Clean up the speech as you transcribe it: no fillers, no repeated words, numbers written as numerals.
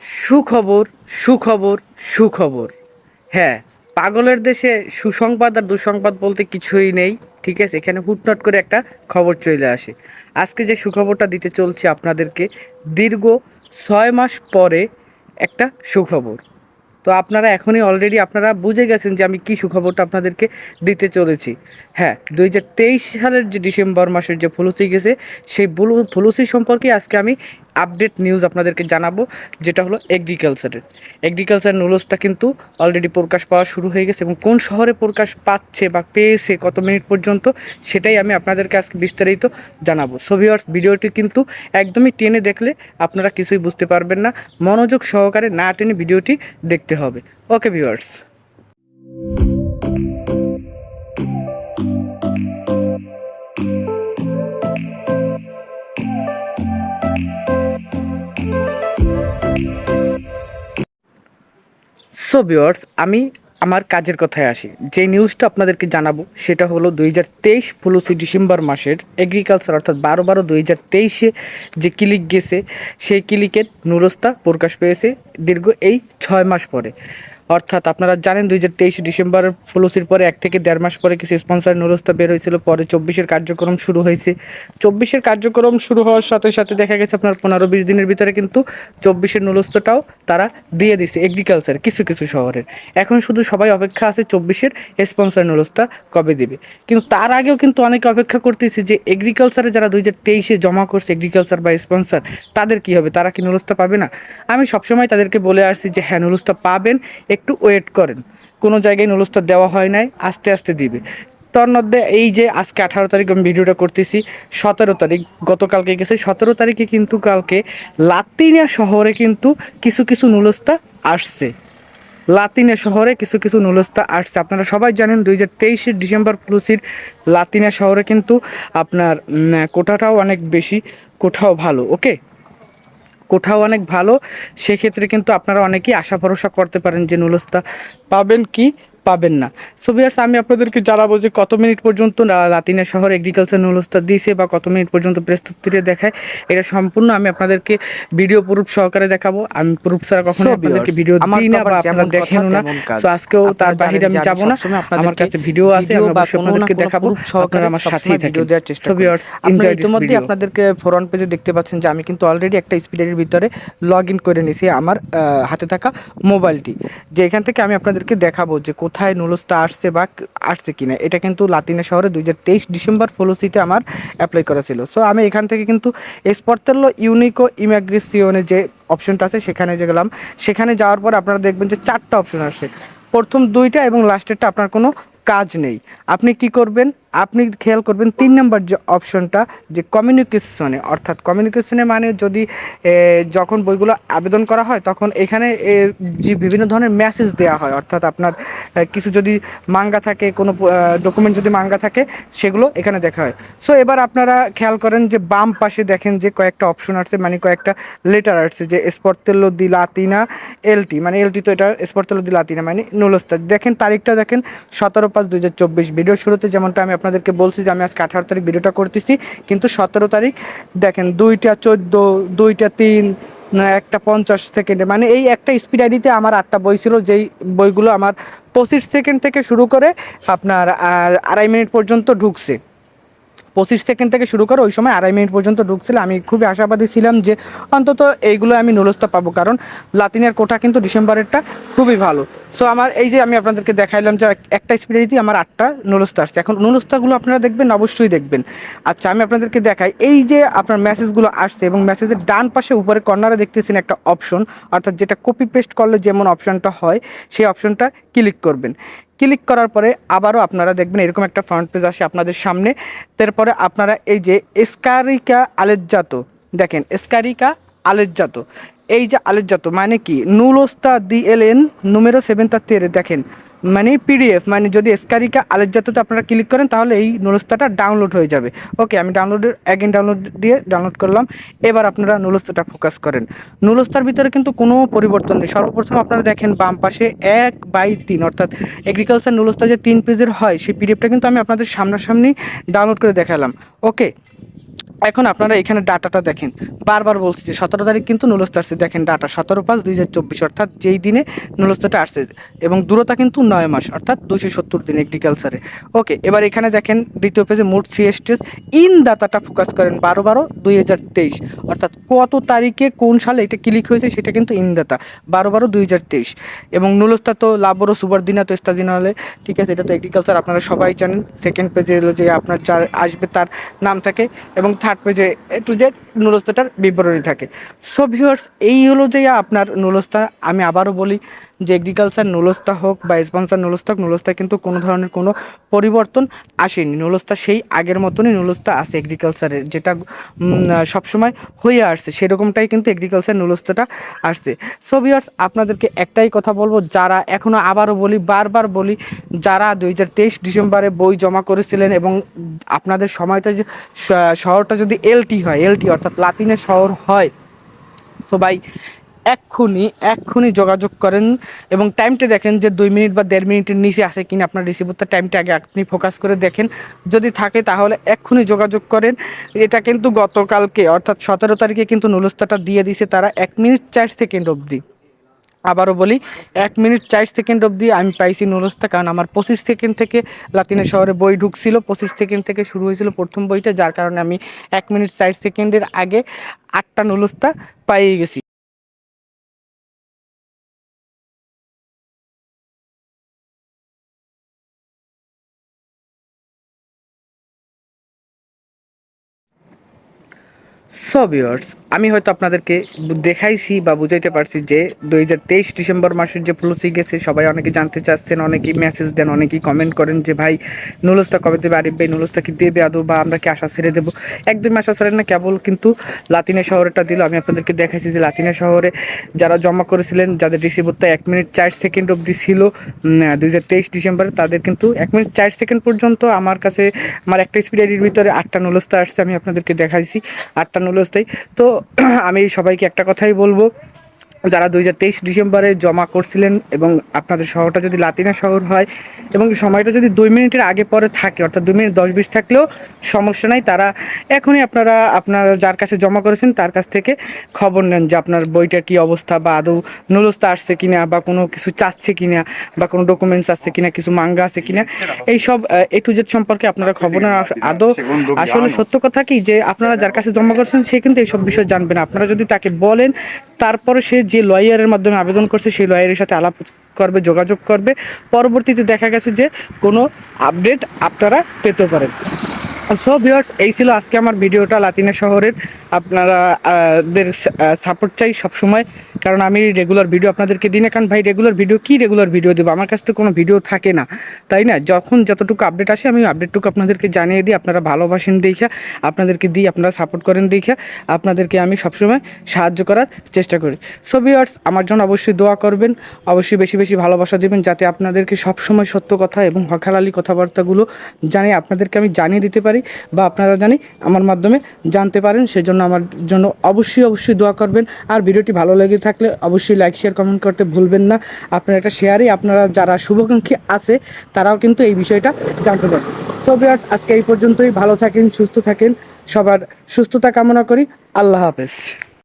সুখবর, সুখবর, সুখবর। হ্যাঁ, পাগলের দেশে সুসংবাদ আর দুঃসংবাদ বলতে কিছুই নেই। ঠিক আছে, এখানে হুটহাট করে একটা খবর চলে আসে। আজকে যে সুখবরটা দিতে চলছে আপনাদেরকে, দীর্ঘ 6 মাস পরে একটা সুখবর। তো আপনারা এখনই অলরেডি আপনারা বুঝে গেছেন যে আমি কী সুখবরটা আপনাদেরকে দিতে চলেছি। হ্যাঁ, 2023 সালের যে ডিসেম্বর মাসের যে ফলুসি গেছে, সেই ফলুসি সম্পর্কে আজকে আমি আপডেট নিউজ আপনাদেরকে জানাবো, যেটা হলো এগ্রিকালচার নুলসটা কিন্তু অলরেডি প্রকাশ পাওয়া শুরু হয়ে গেছে, এবং কোন শহরে প্রকাশ পাচ্ছে বা পেয়েছে কত মিনিট পর্যন্ত, সেটাই আমি আপনাদেরকে আজকে বিস্তারিত জানাবো। সো ভিউয়ার্স, ভিডিওটি কিন্তু একদমই টেনে দেখলে আপনারা কিছুই বুঝতে পারবেন না। মনোযোগ সহকারে না টেনে ভিডিওটি দেখতে হবে। Okay viewers. সো ভিউয়ার্স, আমি আমার কাজের কথায় আসি। যে নিউজটা আপনাদেরকে জানাবো সেটা হলো 2023 পলিসি ডিসেম্বর মাসের এগ্রিকালচার, অর্থাৎ 12/12/2023-এ যে ক্লিক গেছে, সেই ক্লিকের নুরস্তা প্রকাশ পেয়েছে দীর্ঘ এই 6 মাস পরে। অর্থাৎ আপনারা জানেন 2023 ডিসেম্বরের পলিসির পরে 1 থেকে 1.5 মাস পরে কিছু স্পন্সর নুরস্তা বের হয়েছিল, পরে 24-এর কার্যক্রম শুরু হয়েছে। 24-এর কার্যক্রম শুরু হওয়ার সাথে সাথে দেখা গেছে আপনার 15-20 দিনের ভিতরে কিন্তু 24-এর নুরস্তাটাও তারা দিয়ে দিছে এগ্রিকালচার কিছু কিছু শহরের। এখন শুধু সবাই অপেক্ষা আছে 24-এর স্পন্সর নুরস্তা কবে দিবে। কিন্তু তার আগেও কিন্তু অনেকে অপেক্ষা করতেছে যে এগ্রিকালচারে যারা 2023-এ জমা করছে এগ্রিকালচার বা স্পন্সর, তাদের কি হবে, তারা কি নুরস্তা পাবে না? আমি সবসময় তাদেরকে বলে আসছি যে হ্যাঁ, নুরস্তা পাবেন, একটু ওয়েট করেন। কোনো জায়গায় নুরস্তা দেওয়া হয় নাই, আস্তে আস্তে দিবে। তার মধ্যে এই যে আজকে 18 তারিখ আমি ভিডিওটা করতেছি, 17 তারিখ গতকালকে গেছে, 17 তারিখে কিন্তু কালকে লাতিনিয়া শহরে কিন্তু কিছু কিছু নুরস্তা আসছে। লাতিনিয়া শহরে কিছু কিছু নুরস্তা আসছে। আপনারা সবাই জানেন 2023-এর ডিসেম্বর পলিসির লাতিনিয়া শহরে কিন্তু আপনার কোঠাটাও অনেক বেশি, কোঠাও ভালো। ওকে, কোঠাও অনেক ভালো। সেক্ষেত্রে কিন্তু আপনারা অনেকেই আশা ভরসা করতে পারেন যে নুলস্তা পাবেন কি পাবেন না। সো ভিউয়ার্স, আমি আপনাদেরকে জানাবো যে কত মিনিট পর্যন্ত লাতিনিয়া শহর এগ্রিকালচার নুলস্তা দিয়েছে বা কত মিনিট পর্যন্ত প্রস্তুতিতে দেখায়, এটা সম্পূর্ণ আমি আপনাদেরকে ভিডিও প্রুফ সহকারে দেখাবো। আমি প্রুফ ছাড়া কখনো আপনাদেরকে ভিডিও দিই না বা আপনারা দেখেনও না। সো আজকেও তার বাহিরে আমি যাব না, আমার কাছে ভিডিও আছে, আমি অবশ্যই আপনাদেরকে দেখাবো। আপনারা আমার সাথেই থাকেন। So viewers, enjoy this video. আপনাদেরকে ফ্রন্ট পেজে দেখতে পাচ্ছেন যে আমি কিন্তু অলরেডি একটা স্পিডের ভিতরে লগ ইন করে নিয়েছি আমার হাতে থাকা মোবাইলটি, যে এখান থেকে আমি আপনাদেরকে দেখাবো যে কোথায় নুলস্তা আসছে বা আসছে কিনা। এটা কিন্তু লাতিনিয়া শহরে 2023 ডিসেম্বর পলিসিতে আমার অ্যাপ্লাই করা ছিল। সো আমি এখান থেকে কিন্তু এসপর্তেলো ইউনিকো ইমিগ্রেশনের যে অপশনটা আছে সেখানে যে গেলাম, সেখানে যাওয়ার পর আপনারা দেখবেন যে 4টা অপশন আসে। প্রথম 2টা এবং লাস্টেরটা আপনার কোনো কাজ নেই। আপনি কি করবেন, আপনি খেয়াল করবেন 3 নম্বর যে অপশনটা, যে কমিউনিকেশনে, অর্থাৎ কমিউনিকেশনে মানে যদি যখন বইগুলো আবেদন করা হয় তখন এখানে যে বিভিন্ন ধরনের মেসেজ দেওয়া হয়, অর্থাৎ আপনার কিছু যদি মাঙ্গা থাকে, কোনো ডকুমেন্ট যদি মাঙ্গা থাকে, সেগুলো এখানে দেখা হয়। সো এবার আপনারা খেয়াল করেন যে বাম পাশে দেখেন যে কয়েকটা অপশন আসছে, মানে কয়েকটা লেটার আসছে, যে স্পর্তেলো দি লাতিনা এলটি, মানে এলটি তো এটা স্পর্তেলো দি লাতিনা মানে নুলস্তা। দেখেন তারিখটা, দেখেন 17/5/2024। ভিডিওর শুরুতে যেমনটা আমি আপনাদেরকে বলছি যে আমি আজকে 18 তারিখ ভিডিওটা করতেছি, কিন্তু 17 তারিখ দেখেন 2টা 14, 2টা 3, 1টা 50 সেকেন্ডে, মানে এই একটা স্পিড আইডিতে আমার 8টা বই ছিল, যেই বইগুলো আমার 25 সেকেন্ড থেকে শুরু করে আপনার 2.5 মিনিট পর্যন্ত ঢুকছে। 25 সেকেন্ড থেকে শুরু করে ওই সময় 2.5 মিনিট পর্যন্ত ঢুকছিল। আমি খুবই আশাবাদী ছিলাম যে অন্তত এইগুলো আমি নুলস্তা পাবো, কারণ লাতিনের কোটা কিন্তু ডিসেম্বরেরটা খুবই ভালো। সো আমার এই যে আমি আপনাদেরকে দেখাইলাম যে একটা স্পিডেই আমার 8টা নুলস্তা আসছে। এখন নুলস্তাগুলো আপনারা দেখবেন, অবশ্যই দেখবেন। আচ্ছা, আমি আপনাদেরকে দেখাই, এই যে আপনার মেসেজগুলো আসছে এবং মেসেজের ডান পাশে উপরে কর্নারে দেখতেছেন একটা অপশন, অর্থাৎ যেটা কপি পেস্ট করলে যেমন অপশনটা হয়, সেই অপশনটা ক্লিক করবেন। ক্লিক করার পরে আবারও আপনারা দেখবেন এরকম একটা ফ্রন্ট পেজ আসে আপনাদের সামনে। তারপরে আপনারা এই যে এসকারিকা আলেজ্জাতো, দেখেন এসকারিকা আলেজ্জাতো, এই যে আলেজ্জাতো মানে কি, নুলস্তা দি এলএন নুমেরো 7 দেখেন, মানে পিডিএফ, মানে যদি এসকারিকা আলেজ্জাতোতে আপনারা ক্লিক করেন তাহলে এই নুলস্তাটা ডাউনলোড হয়ে যাবে। ওকে, আমি ডাউনলোড দিয়ে ডাউনলোড করলাম। এবার আপনারা নুলস্তাটা ফোকাস করেন। নুলস্তার ভিতরে কিন্তু কোনো পরিবর্তন নেই। সর্বপ্রথম আপনারা দেখেন বাম পাশে 1/3, অর্থাৎ এগ্রিকালচার নুলস্তা যে 3 পেজের হয়, সেই পিডিএফটা কিন্তু আমি আপনাদের সামনাসামনি ডাউনলোড করে দেখালাম। ওকে, এখন আপনারা এখানে ডাটাটা দেখেন, বারবার বলছি যে 17 তারিখ কিন্তু নুলস্তা আসছে, দেখেন ডাটা 17/5/2024 অর্থাৎ যেই দিনে নুলস্তাটা আসছে, এবং দূরতা কিন্তু 9 মাস অর্থাৎ 270 দিন এগ্রিকালচারে। ওকে, এবার এখানে দেখেন দ্বিতীয় পেজে মোট সিএসটিএস ইন ডাটাটা ফোকাস করেন 12/12/2023 অর্থাৎ কত তারিখে কোন সালে এটা ক্লিক হয়েছে সেটা কিন্তু ইন ডাটা 12/12/2023। এবং নুলস্তা তো লাবোরো সুবারদিনা তো স্তাজিনালে, ঠিক আছে, এটা তো এগ্রিকালচার আপনারা সবাই জানেন। সেকেন্ড পেজে হলো যে আপনার যার আসবে তার নাম থাকে, এবং থার্ড পেজে টু জেড নুলস্তাটার বিবরণী থাকে। সো ভিউয়ার্স, এই হলো যে আপনার নুলস্তা। আমি আবারও বলি যে এগ্রিকালচার নুলস্তা হোক বা স্পন্সর নুলস্তা হোক, নুলস্তায় কিন্তু কোনো ধরনের কোনো পরিবর্তন আসেনি। নুলস্তা সেই আগের মতনই নুলস্তা আছে এগ্রিকালচারের, যেটা সবসময় হয়ে আসছে সেরকমটাই কিন্তু এগ্রিকালচার নুলস্তাটা আসছে। সো ভিউয়ার্স, আপনাদেরকে একটাই কথা বলবো, যারা এখনও আবারও বলি, বারবার বলি, যারা 2023 ডিসেম্বরে বই জমা করেছিলেন এবং আপনাদের সময়টা যে শহরটা যদি এলটি হয়, এলটি অর্থাৎ লাতিনের শহর হয়, তো ভাই এক্ষুনি যোগাযোগ করেন এবং টাইমটা দেখেন যে 2 মিনিট বা 1.5 মিনিটের নিচে আছে কিনা আপনার রিসিভারটা। টাইমটা আগে আপনি ফোকাস করে দেখেন, যদি থাকে তাহলে এক্ষুনি যোগাযোগ করেন। এটা কিন্তু গতকালকে অর্থাৎ 17 তারিখে কিন্তু নুলস্তাটা দিয়ে দিছে তারা 1 মিনিট 4 সেকেন্ড অবধি। আবারও বলি, 1 মিনিট 4 সেকেন্ড অবধি আমি পাইছি নুলস্তা, কারণ আমার 25 সেকেন্ড থেকে লাতিনের শহরে বই ঢুকছিল, 25 সেকেন্ড থেকে শুরু হয়েছিল প্রথম বইটা, যার কারণে আমি 1 মিনিট 4 সেকেন্ডের আগে 8টা নুলস্তা পাইয়ে গেছি। সো ভিউয়ার্স, আমি হয়তো আপনাদেরকে দেখাইছি বা বুঝাইতে পারছি যে 2023 ডিসেম্বর মাসের যে ফ্লুসি গেছে, সবাই অনেকে জানতে চাচ্ছেন, অনেকেই মেসেজ দেন, অনেকেই কমেন্ট করেন যে ভাই নুলস্তা কবে দেবে, আরিফ ভাই নুলস্তা কি দেবে আদৌ, বা আমরা কি আশা ছেড়ে দেবো। একদমই আশা ছেড়ে না, কেবল কিন্তু লাতিনের শহরেটা দিল। আমি আপনাদেরকে দেখাইছি যে লাতিনের শহরে যারা জমা করেছিলেন, যাদের রিসিভারটা 1 মিনিট 4 সেকেন্ড অবধি ছিল 2023 ডিসেম্বরে, তাদের কিন্তু 1 মিনিট 4 সেকেন্ড পর্যন্ত আমার কাছে আমার একটা স্পিড আইডির ভিতরে 8টা নুলস্তা আসছে। আমি আপনাদেরকে দেখাইছি 8টা নুলস্তাই। তো আমি সবাইকে একটা কথাই বলবো, যারা 2023 ডিসেম্বরে জমা করছিলেন এবং আপনাদের শহরটা যদি লাতিনা শহর হয় এবং সময়টা যদি 2 মিনিটের আগে পরে থাকে, অর্থাৎ 2 মিনিট 10-20 থাকলেও সমস্যা নাই, তারা এখনই আপনারা যার কাছে জমা করেছেন তার কাছ থেকে খবর নেন যে আপনার বইটার কী অবস্থা, বা আদৌ নুলস্তা আসছে কিনা, বা কোনো কিছু চাচ্ছে কিনা, বা কোনো ডকুমেন্টস আসছে কিনা, কিছু মাঙ্গা আছে কিনা, এইসব এ টু জেড সম্পর্কে আপনারা খবর নেন। আদৌ আসলে সত্য কথা কি যে আপনারা যার কাছে জমা করছেন সে কিন্তু এইসব বিষয় জানবে না। আপনারা যদি তাকে বলেন, তারপরে সে যে লয়ারের মাধ্যমে আবেদন করছে সেই লয়ারের সাথে আলাপ করবে, যোগাযোগ করবে, পরবর্তীতে দেখা গেছে যে কোনো আপডেট আপনারা পেতে পারেন। সো ভিউয়ার্স, এই ছিল আজকে আমার ভিডিওটা লাতিনা শহরের। আপনারা দের সাপোর্ট চাই সবসময়, কারণ আমি রেগুলার ভিডিও আপনাদেরকে দিই না, কারণ ভাই রেগুলার ভিডিও দেবো, আমার কাছ থেকে কোনো ভিডিও থাকে না, তাই না? যখন যতটুকু আপডেট আসে আমি আপডেটটুকু আপনাদেরকে জানিয়ে দিই, আপনারা ভালোবাসেন দেখা আপনাদেরকে দিই, আপনারা সাপোর্ট করেন দেখা আপনাদেরকে আমি সবসময় সাহায্য করার চেষ্টা করি। সো ভিউয়ার্স, আমার জন্য অবশ্যই দোয়া করবেন, অবশ্যই বেশি বেশি ভালোবাসা দেবেন, যাতে আপনাদেরকে সবসময় সত্য কথা এবং হকালালি কথাবার্তাগুলো জানিয়ে আপনাদেরকে আমি জানিয়ে দিতে পারি, বা আপনারা জানি আমার মাধ্যমে জানতে পারেন। সেজন্য আমার জন্য অবশ্যই দোয়া করবেন। আর ভিডিওটি ভালো লেগে থাকলে অবশ্যই লাইক শেয়ার কমেন্ট করতে ভুলবেন না। আপনারা একটা শেয়ারই আপনারা যারা শুভাকাঙ্ক্ষী আছে তারাও কিন্তু এই বিষয়টা জানতে পারেন। সো ভিউয়ার্স, আজকে এই পর্যন্তই। ভালো থাকেন, সুস্থ থাকেন, সবার সুস্থতা কামনা করি। আল্লাহ হাফেজ।